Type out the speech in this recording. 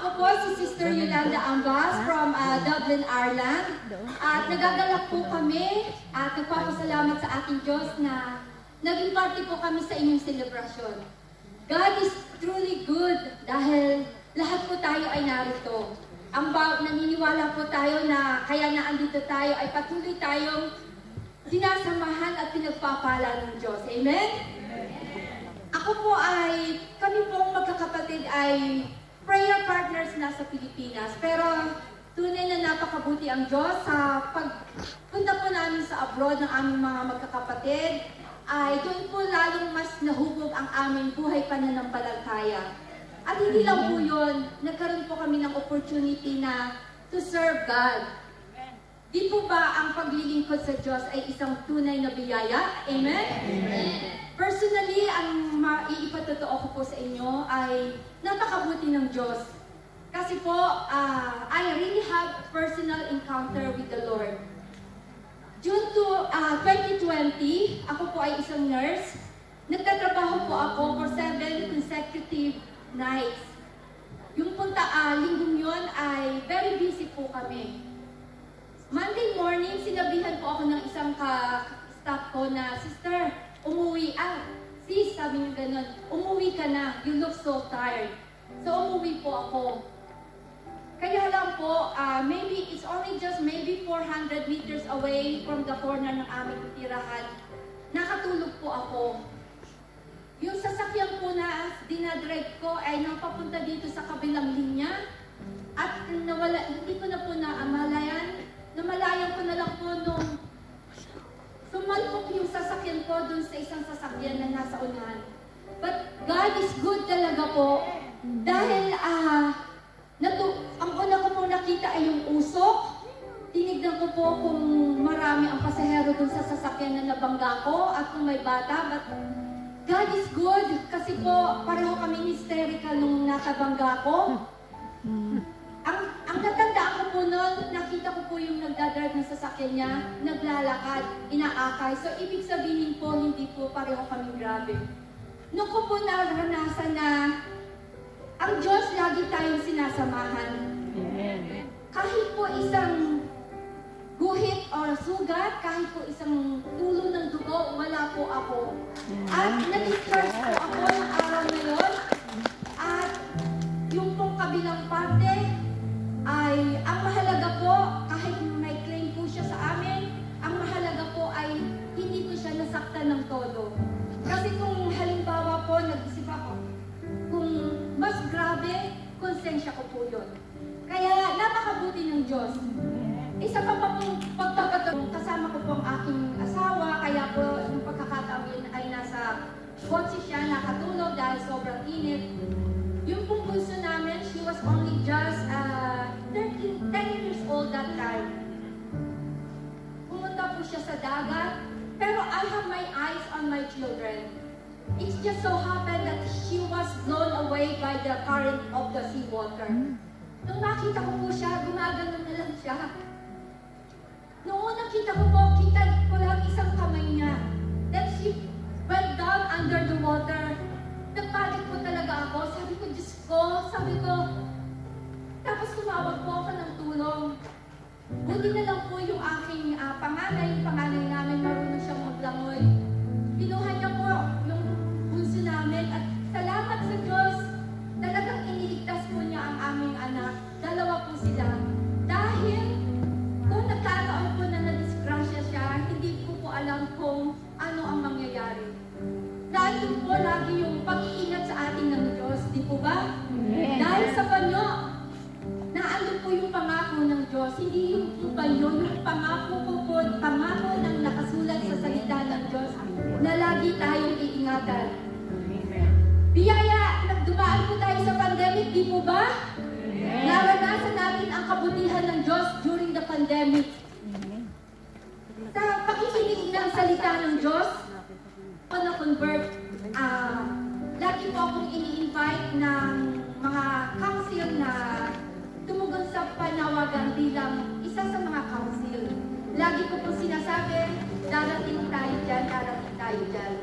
Ako po si Sister Yolanda Ambas from Dublin, Ireland. At nagagalak po kami at nagpapasalamat sa ating Diyos na naging party po kami sa inyong selebrasyon. God is truly good dahil lahat po tayo ay narito. Naniniwala po tayo na kaya na andito tayo ay patuloy tayong sinasamahan at pinagpapala ng Diyos. Amen? Ako po kami pong magkakapatid ay prayer partners na sa Pilipinas. Pero tunay na napakabuti ang Diyos sa pagpunta po namin sa abroad ng aming mga magkakapatid. Ay doon po lalong mas nahubog ang aming buhay pananampalataya. At hindi lang po yun, nagkaroon po kami ng opportunity na to serve God. Di po ba ang paglilingkod sa Diyos ay isang tunay na biyaya? Amen? Amen. Personally, ang maiipatotoo ko po sa inyo ay napakabuti ng Diyos. Kasi po, I really have personal encounter with the Lord. June 2020, ako po ay isang nurse. Nagtatrabaho po ako for 7 consecutive nights. Yung linggong yun ay very busy po kami. Monday morning, sinabihan po ako ng isang staff ko na, "Sister, umuwi." Sis, sabi niyo ganun, "Umuwi ka na. You look so tired." So, umuwi po ako. Kaya lang po, maybe it's only just maybe 400 meters away from the corner ng aming tirahan. Nakatulog po ako. Yung sasakyan po na dinadrive ko ay napapunta dito sa kabilang linya. At hindi ko na po naamalayan. Namalayan ko na lang po nung sumalpok yung sasakyan ko dun sa isang sasakyan na nasa unahan. But God is good talaga po. Dahil ang una ko pong nakita ay yung usok. Tinignan ko po kung marami ang pasahero dun sa sasakyan na nabangga ko at kung may bata. But God is good kasi po pareho kami hysterical nung nakabangga ko. Ang natandaan ko po noon, nakita ko po yung nagdadrive ng sasakyan niya, naglalakad, inaakay. So, ibig sabihin po, hindi po pareho kami grabe. Noon ko po naranasan na ang Diyos lagi tayong sinasamahan. Amen. Kahit po isang guhit o sugat, kahit po isang tulo ng dugo, wala po ako. At na-discharge po ako ng araw na yun. At yung pong kabilang parte, ay ang mahalaga po, kahit may claim po siya sa amin, ang mahalaga po ay hindi ko siya nasaktan ng todo. Kasi kung halimbawa po, nag-isip ako, kung mas grabe, konsensya ko po yun. Kaya napakabuti ng Diyos. Isa pa pong pagpapatulong, kasama ko po ang aking asawa, kaya po yung pagkakataon yun ay nasa kotse siya, nakatulog dahil sobrang init. Yung pong bunso namin, she was only just 10 years old that time. Pumunta po siya sa dagat, pero I have my eyes on my children. It just so happened that she was blown away by the current of the seawater. Nung nakita ko po siya, gumagano na lang siya. Noong nakita ko po, kita ko lang isang kamay niya. Then she went down under the water. Nagpanik po talaga ako. Sabi ko, Diyos ko, tapos tumawag po ako ng tulong. Buti na lang po yung aking panganay namin, marunong siyang maglangoy. Kinuha niya po yung bunso namin at salamat sa Diyos, talagang iniligtas po niya ang aming anak. Dalawa po sila. Dahil kung nagkataon po na nadisgrasya siya, hindi ko po alam kung ano ang mangyayari. Dahil po lagi yung pag-iingat sa atin ng Diyos, di po ba? Yeah. Dahil sa banyo, naandun po yung pangako ng Diyos. Hindi yung banyo, yung pangako ng nakasulat sa salita ng Diyos na lagi tayong iingatan. Biyaya, nagdumaan po tayo sa pandemic, di po ba? Yeah. Naranasan natin ang kabutihan ng Diyos during the pandemic. Sa pakikinig ng salita ng Diyos, ako na-convert, lagi po akong ini-invite ng mga council na tumugon sa panawagan bilang isa sa mga council. Lagi ko po sinasabi, darating tayo dyan, darating tayo dyan.